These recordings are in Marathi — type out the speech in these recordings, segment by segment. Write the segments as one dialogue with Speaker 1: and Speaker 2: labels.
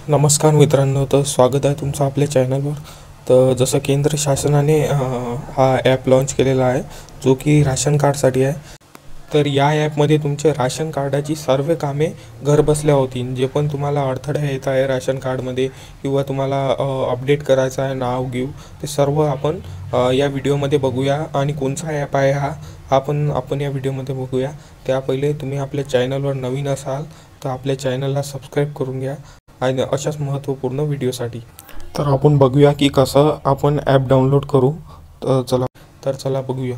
Speaker 1: नमस्कार मित्रांनो, तर स्वागत आहे तुमचं आपल्या चॅनलवर. तर जसं केंद्र शासनाने हा ॲप लॉन्च केलेला आहे जो की राशन कार्डसाठी आहे. तर या ॲपमध्ये तुमचे राशन कार्डाची सर्व कामे घरबसल्या होतील. जे पण तुम्हाला अडथळे येत आहे राशन कार्डमध्ये किंवा तुम्हाला अपडेट करायचं आहे नाव घेऊ, ते सर्व आपण या व्हिडिओमध्ये बघूया. आणि कोणता ॲप आहे हा पण आपण या व्हिडिओमध्ये बघूया. त्या पहिले तुम्ही आपल्या चॅनलवर नवीन असाल तर आपल्या चॅनलला सबस्क्राईब करून घ्या आणि अशाच महत्त्वपूर्ण व्हिडिओसाठी. तर आपण बघूया की कसं आपण ॲप डाउनलोड करू. तर चला बघूया.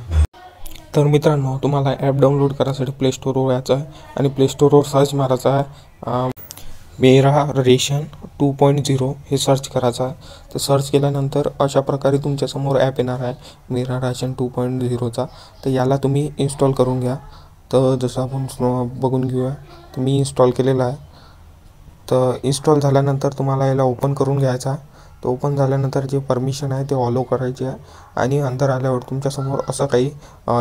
Speaker 1: तर मित्रांनो, तुम्हाला ॲप डाउनलोड करायसाठी प्ले स्टोरवर यायचं आहे आणि प्ले स्टोरवर सर्च मारायचं आहे मेरा रेशन 2.0 हे सर्च करायचं आहे. तर सर्च केल्यानंतर अशा प्रकारे तुमच्यासमोर ॲप येणार आहे मेरा राशन 2.0चा. तर याला तुम्ही इन्स्टॉल करून घ्या. तर जसं आपण बघून घेऊया, तर मी इन्स्टॉल केलेला आहे. तर इन्स्टॉल झाल्यानंतर तुम्हाला याला ओपन करून घ्यायचा आहे. तर ओपन झाल्यानंतर जे परमिशन आहे ते ऑलो करायचे आहे आणि अंदर आल्यावर तुमच्यासमोर असं काही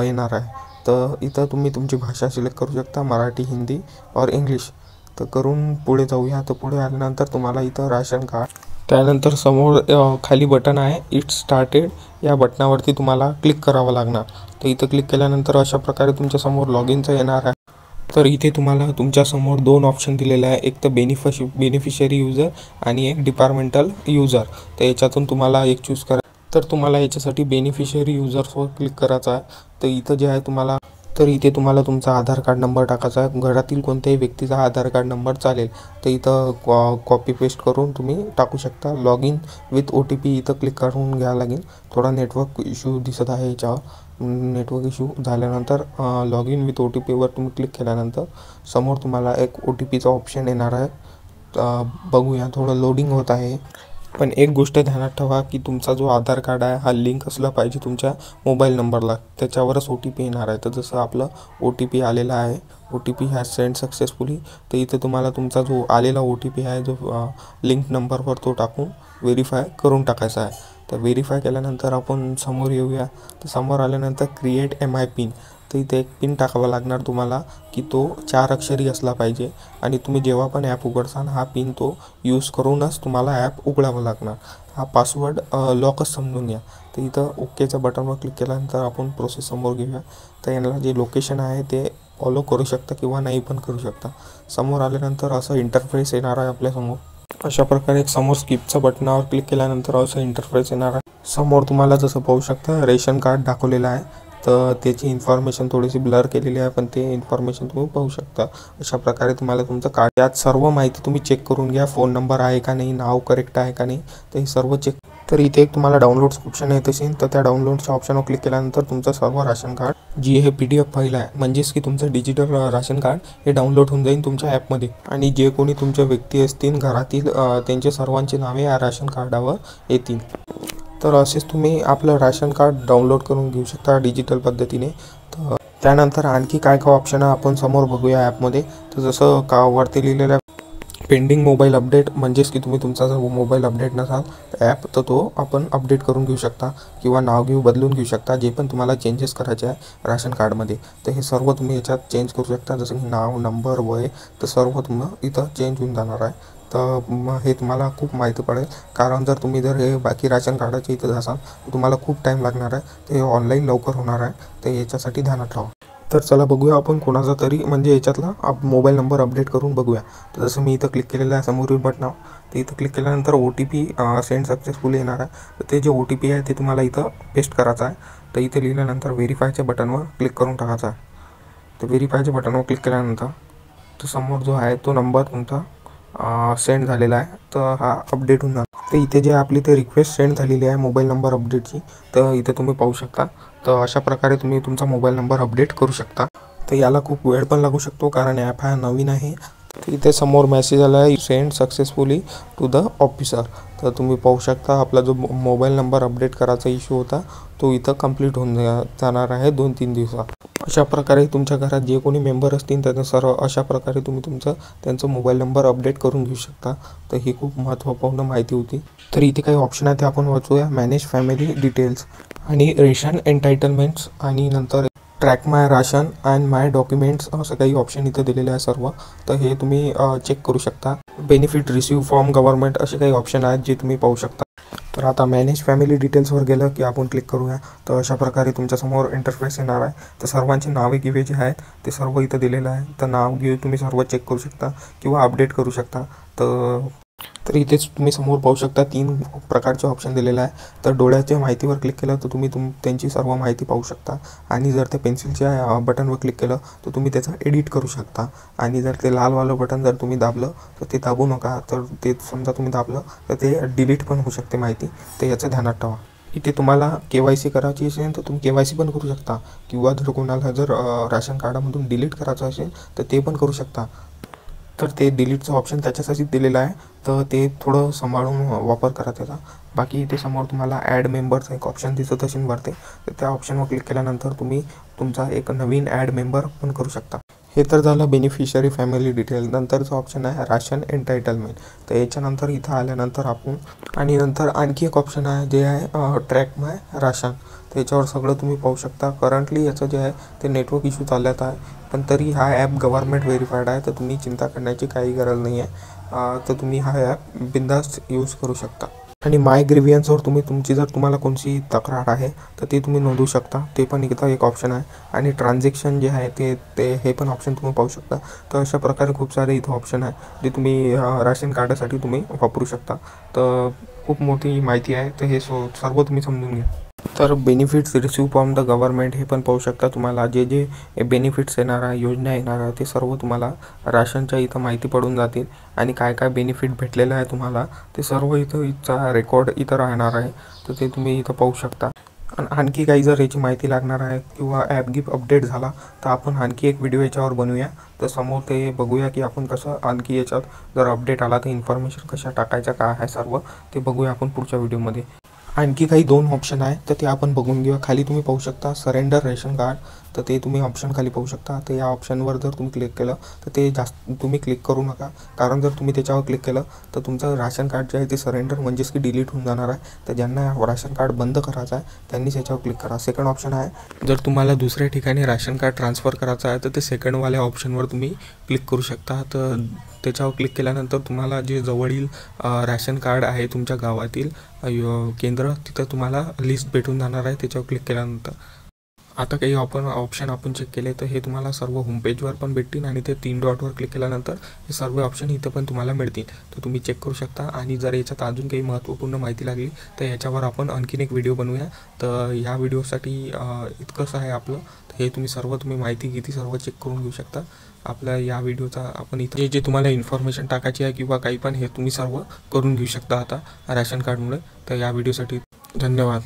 Speaker 1: येणार आहे. तर इथं तुम्ही तुमची भाषा सिलेक्ट करू शकता, मराठी, हिंदी और इंग्लिश. तर करून पुढे जाऊया. तर पुढे आल्यानंतर तुम्हाला इथं राशन कार्ड, त्यानंतर समोर खाली बटन आहे इट स्टार्टेड, या बटनावरती तुम्हाला क्लिक करावं लागणार. तर इथं क्लिक केल्यानंतर अशा प्रकारे तुमच्यासमोर लॉग इनचं येणार आहे. तर इथे तुम्हाला तुमच्यासमोर दोन ऑप्शन दिलेले आहे, एक तर बेनिफिशियरी युजर आणि एक डिपार्टमेंटल युजर. तर याच्यातून तुम्हाला एक चूज करा. तर तुम्हाला याच्यासाठी बेनिफिशियरी युजर्सवर क्लिक करायचं आहे. तर इथं जे आहे इथे तुम्हाला तुमचा आधार कार्ड नंबर टाकायचा आहे. घरातील कोणत्याही व्यक्तीचा आधार कार्ड नंबर चालेल. तर इथं कॉपी पेस्ट करून तुम्ही टाकू शकता. लॉग इन विथ OTP इथं क्लिक करून घ्यावं लागेल. थोडा नेटवर्क इश्यू दिसत आहे याच्यावर. नेटवर्क इश्यू झाल्यानंतर लॉग इन विथ OTPवर तुम्ही क्लिक केल्यानंतर समोर तुम्हाला एक OTPचा ऑप्शन येणार आहे. बघूया, थोडं लोडिंग होत आहे. पण एक गोष्ट ध्यानात ठेवा की तुमचा जो आधार कार्ड आहे हा लिंक असला पाहिजे तुमच्या मोबाईल नंबरला, त्याच्यावरच OTP येणार आहे. तर जसं आपलं OTP आलेला आहे, OTP हॅज सेंड सक्सेसफुली. तर इथे तुम्हाला तुमचा जो आलेला OTP आहे जो लिंक नंबरवर तो टाकून व्हेरीफाय करून टाकायचा आहे. तर व्हेरीफाय केल्यानंतर आपण समोर येऊया. तर समोर आल्यानंतर क्रिएट MI पिन. तर इथे एक पिन टाकावा लागणार तुम्हाला की तो 4 अक्षरी असला पाहिजे आणि तुम्ही जेव्हा पण ॲप उघडसान हा पिन तो यूज करूनच तुम्हाला ॲप उघडावं लागणार. हा पासवर्ड लॉकच समजून घ्या. तर इथं ओकेच्या बटनवर क्लिक केल्यानंतर आपण प्रोसेस समोर घेऊया. तर यांना जे लोकेशन आहे ते फॉलो करू शकता किंवा नाही पण करू शकता. समोर आल्यानंतर असं इंटरफेस येणार आहे आपल्यासमोर. अशा प्रकारे समोर स्किपच्या बटनावर क्लिक केल्यानंतर असं इंटरफेस येणार आहे. समोर तुम्हाला जसं पाहू शकता रेशन कार्ड दाखवलेलं आहे. तर त्याची इन्फॉर्मेशन थोडीशी ब्लर केलेली आहे, पण ते इन्फॉर्मेशन तुम्ही पाहू शकता. अशा प्रकारे तुम्हाला तुमचं कार्ड, त्यात सर्व माहिती तुम्ही चेक करून घ्या. फोन नंबर आहे का नाही, नाव करेक्ट आहे का नाही, तर हे सर्व चेक. तर इथे एक तुम्हाला डाउनलोड्स ऑप्शन येत असेल, तर त्या डाउनलोडच्या ऑप्शनवर क्लिक केल्यानंतर तुमचं सर्व राशन कार्ड जी हे PDF फाईल आहे, म्हणजेच की तुमचं डिजिटल राशन कार्ड हे डाउनलोड होऊन जाईल तुमच्या ॲपमध्ये. आणि जे कोणी तुमच्या व्यक्ती असतील घरातील त्यांचे सर्वांची नावे या राशन कार्डावर येतील. तर असेच तुम्ही आपलं राशन कार्ड डाउनलोड करून घेऊ शकता डिजिटल पद्धतीने. तर त्यानंतर आणखी काय काय ऑप्शन आहे आपण समोर बघूया ॲपमध्ये. तर जसं वरती लिहिलेलं आहे पेंडिंग मोबाईल अपडेट, म्हणजेच की तुम्ही तुमचा जर मोबाईल अपडेट नसाल ॲप तर तो आपण अपडेट करून घेऊ शकता किंवा नाव बदलून घेऊ शकता. जे पण तुम्हाला चेंजेस करायचे आहे राशन कार्डमध्ये, तर हे सर्व तुम्ही याच्यात चेंज करू शकता. जसं की नाव, नंबर, वय, तर सर्व तुम्हाला इथं चेंज होऊन जाणार आहे. तर हे तुम्हाला खूप माहिती पडेल, कारण जर हे बाकी राशन कार्डाच्या इथं जासाल तर तुम्हाला खूप टाईम लागणार आहे. तर हे ऑनलाईन लवकर होणार आहे, तर याच्यासाठी ध्यानात ठेवा. तर चला बघूया आपण कोणाचा तरी म्हणजे याच्यातला मोबाईल नंबर अपडेट करून बघूया. तर जसं मी इथं क्लिक केलेलं आहे समोरील बटनावर, तर इथं क्लिक केल्यानंतर OTP सेंड सक्सेसफुल येणार आहे. तर ते जे OTP आहे ते तुम्हाला इथं पेस्ट करायचं आहे. तर इथे लिहिल्यानंतर व्हेरीफायच्या बटनवर क्लिक करून टाकायचा आहे. तर व्हेरीफायच्या बटनवर क्लिक केल्यानंतर तर समोर जो आहे तो नंबर तुमचा सेंड झालेला आहे, तर हा अपडेट होऊन जाणार. तर इथे जे आपली ते रिक्वेस्ट सेंड झालेली आहे मोबाईल नंबर अपडेटची, तर इथे तुम्ही पाहू शकता. तर अशा प्रकारे तुम्ही तुमचा मोबाईल नंबर अपडेट करू शकता. तर याला खूप वेळ पण लागू शकतो कारण ॲप हा नवीन आहे. तर इथे समोर मेसेज आला आहे send successfully to the officer. तर तुम्ही पाहू शकता आपला जो मोबाईल नंबर अपडेट करायचा इश्यू होता तो इथं कंप्लीट होऊन जाणार आहे 2-3 दिवसात. अशा प्रकारे तुमच्या घरात जे कोणी मेंबर असतील त्यांना सर्व अशा प्रकारे तुम्ही त्यांचा मोबाईल नंबर अपडेट करून घेऊ शकता. तर ही खूप महत्त्वपूर्ण माहिती होती. तर इथे काही ऑप्शन आहे ते आपण वाचूया. मॅनेज फॅमिली डिटेल्स आणि रेशन एंटायटलमेंट्स आणि नंतर track my ration and my documents, असं काही ऑप्शन इथं दिलेले आहे सर्व. तर हे तुम्ही चेक करू शकता. बेनिफिट रिसीव्ह फ्रॉम गव्हर्नमेंट असे काही ऑप्शन आहेत जे तुम्ही पाहू शकता. तर आता मॅनेज फॅमिली डिटेल्सवर गेलं की आपण क्लिक करूया. तर अशा प्रकारे तुमच्यासमोर इंटरफेस येणार आहे. तर सर्वांची नावे गिवे जे आहेत ते सर्व इथं दिलेलं आहे. तर नाव गिवे तुम्ही सर्व चेक करू शकता किंवा अपडेट करू शकता. तर इथेच तुम्ही समोर पाहू शकता 3 प्रकारचे ऑप्शन दिलेले आहे. तर डोळ्याच्या माहितीवर क्लिक केलं तर तुम्ही त्यांची सर्व माहिती पाहू शकता. आणि जर ते पेन्सिलच्या बटनवर क्लिक केलं तर तुम्ही त्याचं एडिट करू शकता. आणि जर ते लालवालं बटन जर तुम्ही दाबलं तर ते दाबू नका. तर ते समजा तुम्ही दाबलं तर ते डिलीट पण होऊ शकते माहिती. तर याचं ध्यानात ठेवा. इथे तुम्हाला KYC करायची असेल तर तुम्ही KYC पण करू शकता. किंवा जर कोणाला जर राशन कार्डामधून डिलीट करायचं असेल तर ते पण करू शकता. तर ते डिलीटचं ऑप्शन त्याच्यासाठीच दिलेलं आहे. तर ते थोडं सांभाळून वापर करा त्याचा. बाकी इथे समोर तुम्हाला ॲड मेंबरचा एक ऑप्शन दिसत असेल वरती. तर त्या ऑप्शनवर क्लिक केल्यानंतर तुम्ही तुमचा एक नवीन ॲड मेंबर पण करू शकता. हे तर झालं बेनिफिशरी फॅमिली डिटेल. नंतरचं ऑप्शन आहे राशन एंटायटलमेंट. तर याच्यानंतर इथं आल्यानंतर आपण आणि नंतर आणखी एक ऑप्शन आहे जे आहे ट्रॅक माय राशन. त्याच्यावर सगळं तुम्ही पाहू शकता. करंटली याचं जे आहे ते नेटवर्क इश्यू चालत आहे, पण तरी हा ॲप गव्हर्नमेंट व्हेरीफाईड आहे. तर तुम्ही चिंता करण्याची काही गरज नाही आहे. तर तुम्ही हा ॲप बिंदास यूज करू शकता. आणि माय ग्रीव्हियन्सवर जर तुम्हाला कोणती तक्रार आहे तर ते तुम्ही नोंदवू शकता. ते पण इथं एक ऑप्शन आहे. आणि ट्रान्झॅक्शन जे आहे ते हे पण ऑप्शन तुम्ही पाहू शकता. तर अशा प्रकारे खूप सारे इथं ऑप्शन आहे जे तुम्ही राशन कार्डासाठी तुम्ही वापरू शकता. तर खूप मोठी माहिती आहे. तर हे सर्व तुम्ही समजून घ्या. तर benefits receive from the government हे पण पाहू शकता. तुम्हाला जे बेनिफिट्स येणार आहे, योजना येणार आहे, ते सर्व तुम्हाला राशनच्या इथं माहिती पडून जातील. आणि काय काय बेनिफिट भेटलेलं आहे तुम्हाला ते सर्व इथचा रेकॉर्ड इथं राहणार आहे. तर ते तुम्ही इथं पाहू शकता. आणि आणखी काही जर याची माहिती लागणार आहे किंवा ॲप गिफ्ट अपडेट झाला तर आपण आणखी एक व्हिडिओ याच्यावर बनवूया. तर समोर ते बघूया की आपण कसं आणखी याच्यात जर अपडेट आला तर इन्फॉर्मेशन कशा टाकायच्या काय आहे सर्व ते बघूया आपण पुढच्या व्हिडिओमध्ये. आणखी काही 2 ऑप्शन आहे तर ते आपण बघून घेऊया. खाली तुम्ही पाहू शकता सरेंडर रेशन कार्ड. तर ते तुम्ही ऑप्शन खाली पाहू शकता. तर या ऑप्शनवर जर तुम्ही क्लिक केलं तर ते जास्त तुम्ही क्लिक करू नका. कारण जर तुम्ही त्याच्यावर क्लिक केलं तर तुमचं राशन कार्ड जे आहे ते सरेंडर म्हणजेच की डिलीट होऊन जाणार आहे. तर ज्यांना राशन कार्ड बंद करायचं आहे त्यांनीच याच्यावर क्लिक करा. सेकंड ऑप्शन आहे जर तुम्हाला दुसऱ्या ठिकाणी राशन कार्ड ट्रान्सफर करायचं आहे तर ते सेकंडवाल्या ऑप्शनवर तुम्ही क्लिक करू शकता. तर त्याच्यावर क्लिक केल्यानंतर तुम्हाला जे जवळील राशन कार्ड आहे तुमच्या गावातील केंद्र तिथं तुम्हाला लिस्ट भेटून जाणार आहे त्याच्यावर क्लिक केल्यानंतर. आता काही ऑप्शन आपण चेक केले तर हे तुम्हाला सर्व होमपेजवर पण भेटतील. आणि ते 3 डॉटवर क्लिक केल्यानंतर हे सर्व ऑप्शन इथं पण तुम्हाला मिळतील. तर तुम्ही चेक करू शकता. आणि जर याच्यात अजून काही महत्त्वपूर्ण माहिती लागली तर याच्यावर आपण आणखीन एक व्हिडिओ बनवूया. तर ह्या व्हिडिओसाठी इतकंच आहे आपलं. तर हे तुम्ही माहिती किती सर्व चेक करून घेऊ शकता. आपल्या या व्हिडिओचा आपण इथं जे तुम्हाला इन्फॉर्मेशन टाकायची आहे किंवा काही पण हे तुम्ही सर्व करून घेऊ शकता आता राशन कार्डमुळे. तर या व्हिडिओसाठी धन्यवाद.